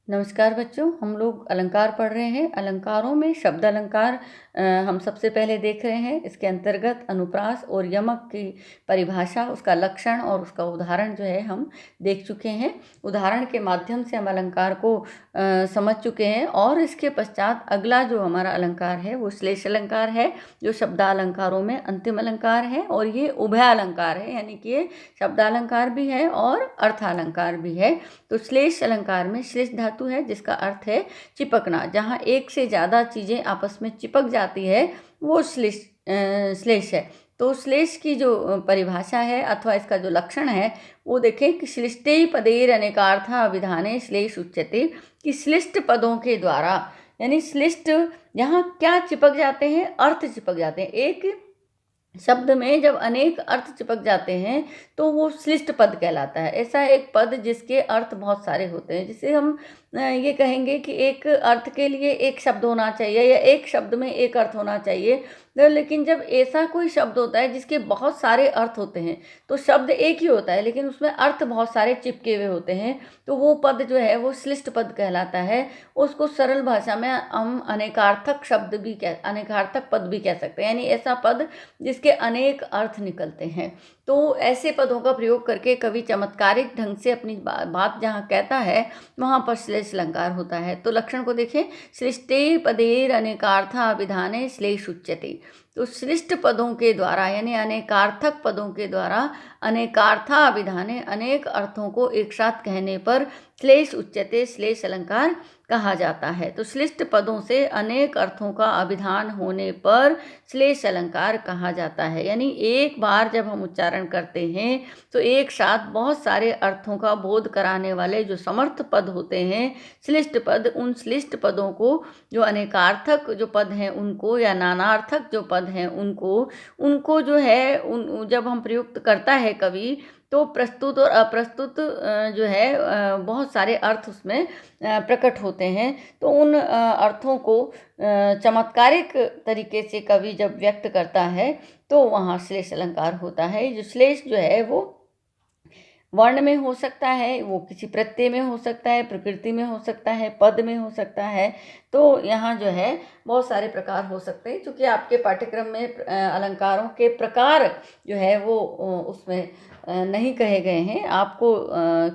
नमस्कार बच्चों, हम लोग अलंकार पढ़ रहे हैं। अलंकारों में शब्द अलंकार हम सबसे पहले देख रहे हैं। इसके अंतर्गत अनुप्रास और यमक की परिभाषा, उसका लक्षण और उसका उदाहरण जो है हम देख चुके हैं। उदाहरण के माध्यम से हम अलंकार को समझ चुके हैं। और इसके पश्चात अगला जो हमारा अलंकार है वो श्लेष अलंकार है, जो शब्दालंकारों में अंतिम अलंकार है। और ये उभय अलंकार है, यानी कि ये शब्दालंकार भी है और अर्थालंकार भी है। तो श्लेष अलंकार में श्लेष धातु है, जिसका अर्थ है चिपकना। जहाँ एक से ज़्यादा चीज़ें आपस में चिपक जाती है वो श्लेष है। तो श्लेष की जो परिभाषा है अथवा इसका जो लक्षण है वो देखें कि श्लिष्टे पदेर अनेकार्था अभिधाने श्लेष उच्यते, कि श्लिष्ट पदों के द्वारा, यानी श्लिष्ट यहाँ क्या चिपक जाते हैं, अर्थ चिपक जाते हैं। एक शब्द में जब अनेक अर्थ चिपक जाते हैं तो वो श्लिष्ट पद कहलाता है। ऐसा एक पद जिसके अर्थ बहुत सारे होते हैं, जिसे हम ये कहेंगे कि एक अर्थ के लिए एक शब्द होना चाहिए या एक शब्द में एक अर्थ होना चाहिए। लेकिन जब ऐसा कोई शब्द होता है जिसके बहुत सारे अर्थ होते हैं, तो शब्द एक ही होता है लेकिन उसमें अर्थ बहुत सारे चिपके हुए होते हैं, तो वो पद जो है वो श्लिष्ट पद कहलाता है। उसको सरल भाषा में हम अनेकार्थक पद भी कह सकते हैं, यानी ऐसा पद जिसके अनेक अर्थ निकलते हैं। तो ऐसे पदों का प्रयोग करके कवि चमत्कारिक ढंग से अपनी बात जहाँ कहता है वहाँ पर श्लेष अलंकार होता है। तो लक्षण को देखें, श्लिष्टे पदेर अनेकार्था विधाने श्लेष उच्यते। तो श्लिष्ट पदों के द्वारा, यानी अनेकार्थक पदों के द्वारा, अनेकार्था अभिधाने, अनेक अर्थों को एक साथ कहने पर श्लेष उच्यते, श्लेष अलंकार कहा जाता है। तो श्लिष्ट पदों से अनेक अर्थों का अभिधान होने पर श्लेष अलंकार कहा जाता है। यानी एक बार जब हम उच्चारण करते हैं तो एक साथ बहुत सारे अर्थों का बोध कराने वाले जो समर्थ पद होते हैं, श्लिष्ट पद, उन श्लिष्ट पदों को, जो अनेकार्थक जो पद हैं उनको, या नानार्थक जो पद हैं उनको जो है जब हम प्रयुक्त करता है कवि, तो प्रस्तुत और अप्रस्तुत जो है बहुत सारे अर्थ उसमें प्रकट होते हैं। तो उन अर्थों को चमत्कारिक तरीके से कवि जब व्यक्त करता है तो वहाँ श्लेष अलंकार होता है। जो श्लेष जो है वो वर्ण में हो सकता है, वो किसी प्रत्यय में हो सकता है, प्रकृति में हो सकता है, पद में हो सकता है। तो यहाँ जो है बहुत सारे प्रकार हो सकते हैं। क्योंकि आपके पाठ्यक्रम में अलंकारों के प्रकार जो है वो उसमें नहीं कहे गए हैं। आपको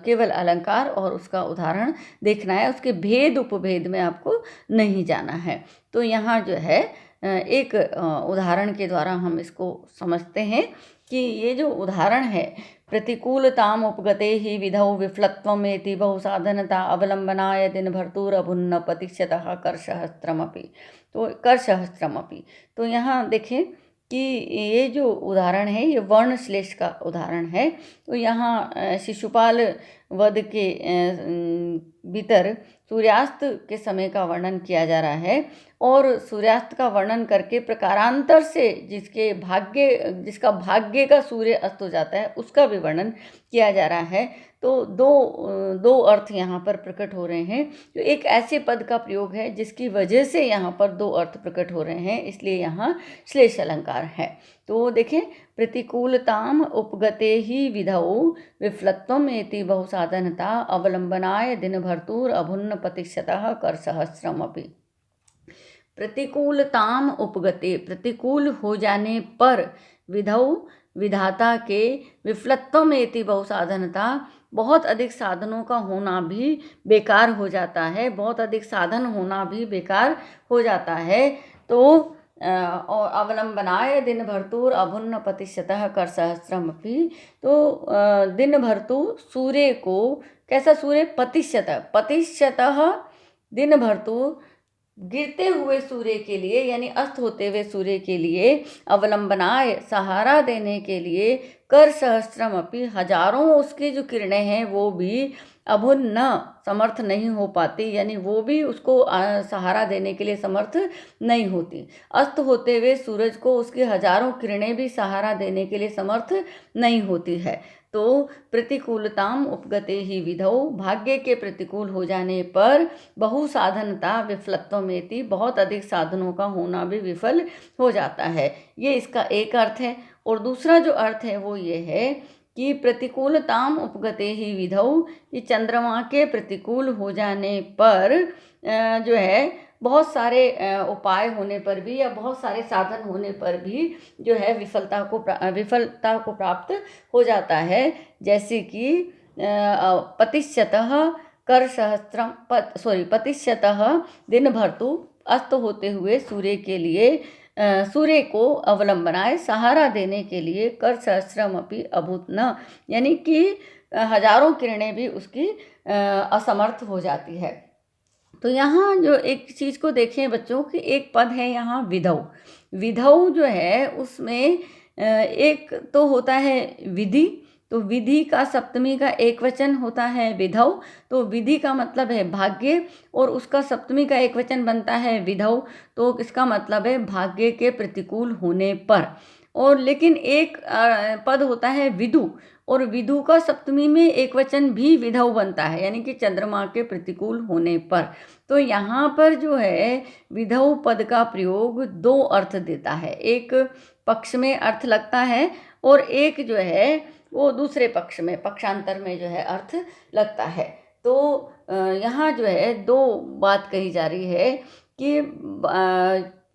केवल अलंकार और उसका उदाहरण देखना है, उसके भेद उपभेद में आपको नहीं जाना है। तो यहाँ जो है एक उदाहरण के द्वारा हम इसको समझते हैं कि ये जो उदाहरण है, प्रतिकूलताम उपगते ही विधौ विफ्लत्वमेति बहुसाधनता अवलंबनाय दिन भर्तुरभुन्न पतिक्षतः करसहस्त्रमपि। तो करसहस्त्रमपि, तो यहाँ देखें कि ये जो उदाहरण है ये वर्ण श्लेष का उदाहरण है। तो यहाँ शिशुपाल वध के भीतर सूर्यास्त के समय का वर्णन किया जा रहा है, और सूर्यास्त का वर्णन करके प्रकारांतर से जिसका भाग्य का सूर्य अस्त हो जाता है उसका भी वर्णन किया जा रहा है। तो दो अर्थ यहाँ पर प्रकट हो रहे हैं। जो एक ऐसे पद का प्रयोग है जिसकी वजह से यहाँ पर दो अर्थ प्रकट हो रहे हैं, इसलिए यहाँ श्लेष अलंकार है। तो देखें, प्रतिकूलताम उपगते ही विधौ विफ्लत्वमेति बहुसाधनता अवलंबनाय दिन भर्तुर अभुन्न पतिक्षतः करसहस्त्रमपि। प्रतिकूलताम उपगते, प्रतिकूल हो जाने पर, विधौ विधाता के, विफ्लत्वमेति बहुसाधनता, बहुत अधिक साधनों का होना भी बेकार हो जाता है, बहुत अधिक साधन होना भी बेकार हो जाता है। तो और अवलंबनाय दिन भर्तुर अभुन्न पतिशतः करसहस्त्रमपि। तो दिन भर्तु, सूर्य को, कैसा सूर्य, पतिशतः दिन भर्तु, गिरते हुए सूर्य के लिए, यानी अस्त होते हुए सूर्य के लिए, अवलंबनाय, सहारा देने के लिए, करसहस्त्रमपि, हजारों उसकी जो किरणें हैं वो भी अभुन्न, समर्थ नहीं हो पाती, यानी वो भी उसको सहारा देने के लिए समर्थ नहीं होती। अस्त होते हुए सूरज को उसकी हजारों किरणें भी सहारा देने के लिए समर्थ नहीं होती है। तो प्रतिकूलताम उपगते ही विधौ, भाग्य के प्रतिकूल हो जाने पर, बहुसाधनता विफलत्वमेति, बहुत अधिक साधनों का होना भी विफल हो जाता है। ये इसका एक अर्थ है। और दूसरा जो अर्थ है वो ये है कि प्रतिकूलताम उपगते ही विधौ, कि चंद्रमा के प्रतिकूल हो जाने पर जो है बहुत सारे उपाय होने पर भी या बहुत सारे साधन होने पर भी जो है विफलता को प्राप्त हो जाता है। जैसे कि पतिश्यतः कर सहस्त्रम पतिश्यतः दिन भर तो अस्त होते हुए सूर्य के लिए सूर्य को अवलंबनाय सहारा देने के लिए कर सहस्रम अपि अभूत न, यानी कि हजारों किरणें भी उसकी असमर्थ हो जाती है। तो यहाँ जो एक चीज़ को देखें बच्चों कि एक पद है यहाँ विधौ। विधौ जो है उसमें एक तो होता है विधि, तो विधि का सप्तमी का एक वचन होता है विधौ, तो विधि का मतलब है भाग्य और उसका सप्तमी का एक वचन बनता है विधौ, तो इसका मतलब है भाग्य के प्रतिकूल होने पर। और लेकिन एक पद होता है विदु, और विदु का सप्तमी में एक वचन भी विधौ बनता है, यानी कि चंद्रमा के प्रतिकूल होने पर। तो यहाँ पर जो है विधौ पद का प्रयोग दो अर्थ देता है, एक पक्ष में अर्थ लगता है और एक जो है वो दूसरे पक्ष में पक्षांतर में जो है अर्थ लगता है। तो यहाँ जो है दो बात कही जा रही है कि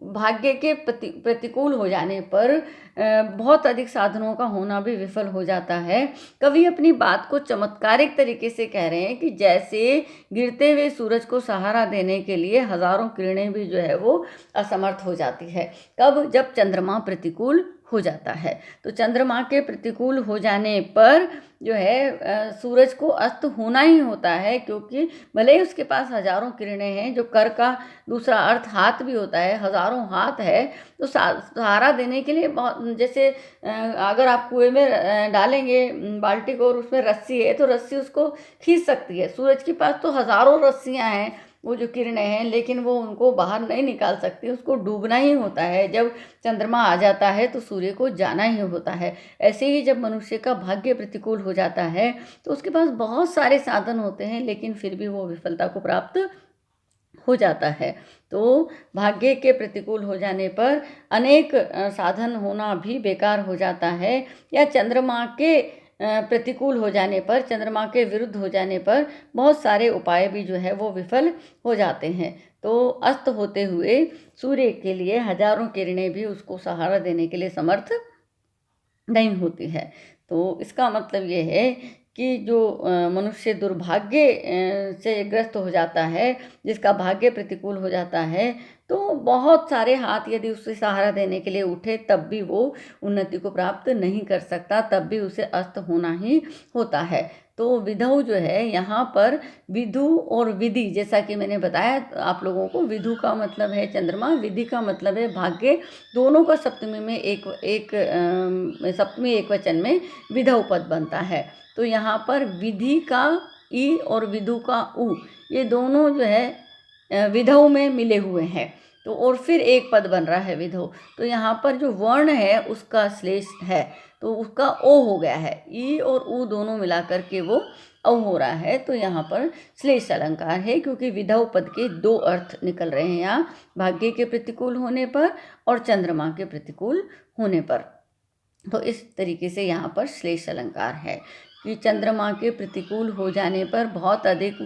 भाग्य के प्रतिकूल हो जाने पर बहुत अधिक साधनों का होना भी विफल हो जाता है। कवि अपनी बात को चमत्कारिक तरीके से कह रहे हैं कि जैसे गिरते हुए सूरज को सहारा देने के लिए हजारों किरणें भी जो है वो असमर्थ हो जाती है। कब? जब चंद्रमा प्रतिकूल हो जाता है। तो चंद्रमा के प्रतिकूल हो जाने पर जो है सूरज को अस्त होना ही होता है, क्योंकि भले ही उसके पास हजारों किरणें हैं, जो कर का दूसरा अर्थ हाथ भी होता है, हजारों हाथ है, तो सहारा देने के लिए बहुत, जैसे अगर आप कुएं में डालेंगे बाल्टी को और उसमें रस्सी है तो रस्सी उसको खींच सकती है। सूरज के पास तो हजारों रस्सियां हैं, वो जो किरणें हैं, लेकिन वो उनको बाहर नहीं निकाल सकती, उसको डूबना ही होता है। जब चंद्रमा आ जाता है तो सूर्य को जाना ही होता है। ऐसे ही जब मनुष्य का भाग्य प्रतिकूल हो जाता है तो उसके पास बहुत सारे साधन होते हैं, लेकिन फिर भी वो विफलता को प्राप्त हो जाता है। तो भाग्य के प्रतिकूल हो जाने पर अनेक साधन होना भी बेकार हो जाता है, या चंद्रमा के प्रतिकूल हो जाने पर, चंद्रमा के विरुद्ध हो जाने पर बहुत सारे उपाय भी जो है वो विफल हो जाते हैं। तो अस्त होते हुए सूर्य के लिए हजारों किरणें भी उसको सहारा देने के लिए समर्थ नहीं होती है। तो इसका मतलब ये है कि जो मनुष्य दुर्भाग्य से ग्रस्त हो जाता है, जिसका भाग्य प्रतिकूल हो जाता है, तो बहुत सारे हाथ यदि उससे सहारा देने के लिए उठे तब भी वो उन्नति को प्राप्त नहीं कर सकता, तब भी उसे अस्त होना ही होता है। तो विधौ जो है यहाँ पर विधु और विधि, जैसा कि मैंने बताया आप लोगों को, विधु का मतलब है चंद्रमा, विधि का मतलब है भाग्य, दोनों का सप्तमी में सप्तमी एक वचन में विधौ पद बनता है। तो यहाँ पर विधि का ई और विधु का उ, ये दोनों जो है विधौ में मिले हुए हैं, तो और फिर एक पद बन रहा है विधौ। तो यहाँ पर जो वर्ण है उसका श्लेष है, तो उसका ओ हो गया है, ई और उ दोनों मिला करके वो औ हो रहा है। तो यहाँ पर श्लेष अलंकार है, क्योंकि विधौ पद के दो अर्थ निकल रहे हैं यहाँ, भाग्य के प्रतिकूल होने पर और चंद्रमा के प्रतिकूल होने पर। तो इस तरीके से यहाँ पर श्लेष अलंकार है कि चंद्रमा के प्रतिकूल हो जाने पर बहुत अधिक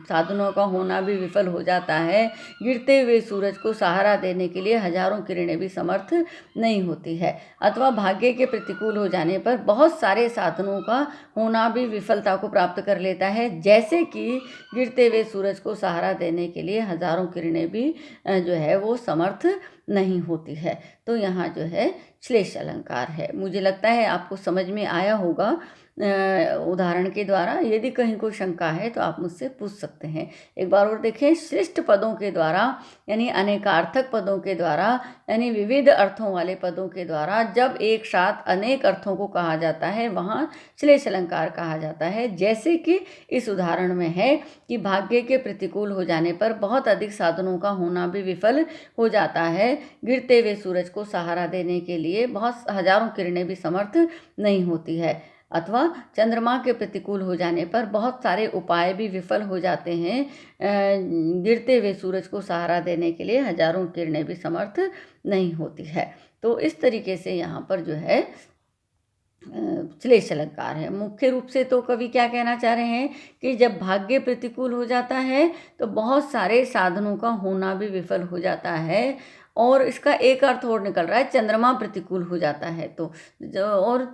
साधनों का होना भी विफल हो जाता है। गिरते हुए सूरज को सहारा देने के लिए हजारों किरणें भी समर्थ नहीं होती है। अथवा भाग्य के प्रतिकूल हो जाने पर बहुत सारे साधनों का होना भी विफलता को प्राप्त कर लेता है, जैसे कि गिरते हुए सूरज को सहारा देने के लिए हजारों किरणें भी जो है वो समर्थ नहीं होती है। तो यहाँ जो है श्लेष अलंकार है। मुझे लगता है आपको समझ में आया होगा उदाहरण के द्वारा। यदि कहीं कोई शंका है तो आप मुझसे पूछ सकते हैं। एक बार और देखें, श्रेष्ठ पदों के द्वारा यानी अनेकार्थक पदों के द्वारा, यानी विविध अर्थों वाले पदों के द्वारा जब एक साथ अनेक अर्थों को कहा जाता है वहाँ श्लेष अलंकार कहा जाता है। जैसे कि इस उदाहरण में है कि भाग्य के प्रतिकूल हो जाने पर बहुत अधिक साधनों का होना भी विफल हो जाता है, गिरते हुए सूरज को सहारा देने के लिए बहुत हजारों किरणें भी समर्थ नहीं होती है। अथवा चंद्रमा के प्रतिकूल हो जाने पर बहुत सारे उपाय भी विफल हो जाते हैं, गिरते हुए सूरज को सहारा देने के लिए हजारों किरणें भी समर्थ नहीं होती है। तो इस तरीके से यहाँ पर जो है श्लेष अलंकार है। मुख्य रूप से तो कवि क्या कहना चाह रहे हैं कि जब भाग्य प्रतिकूल हो जाता है तो बहुत सारे साधनों का होना भी विफल हो जाता है। और इसका एक अर्थ और निकल रहा है, चंद्रमा प्रतिकूल हो जाता है तो और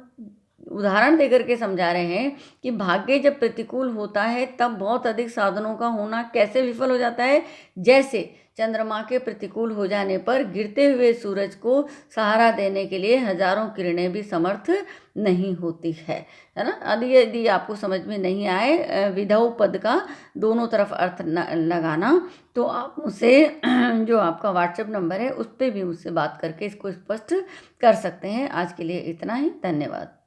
उदाहरण देकर के समझा रहे हैं कि भाग्य जब प्रतिकूल होता है तब बहुत अधिक साधनों का होना कैसे विफल हो जाता है। जैसे चंद्रमा के प्रतिकूल हो जाने पर गिरते हुए सूरज को सहारा देने के लिए हजारों किरणें भी समर्थ नहीं होती है ना। यदि आपको समझ में नहीं आए विधौ पद का दोनों तरफ अर्थ लगाना, तो आप मुझसे जो आपका व्हाट्सएप नंबर है उस पर भी मुझसे बात करके इसको स्पष्ट कर सकते हैं। आज के लिए इतना ही, धन्यवाद।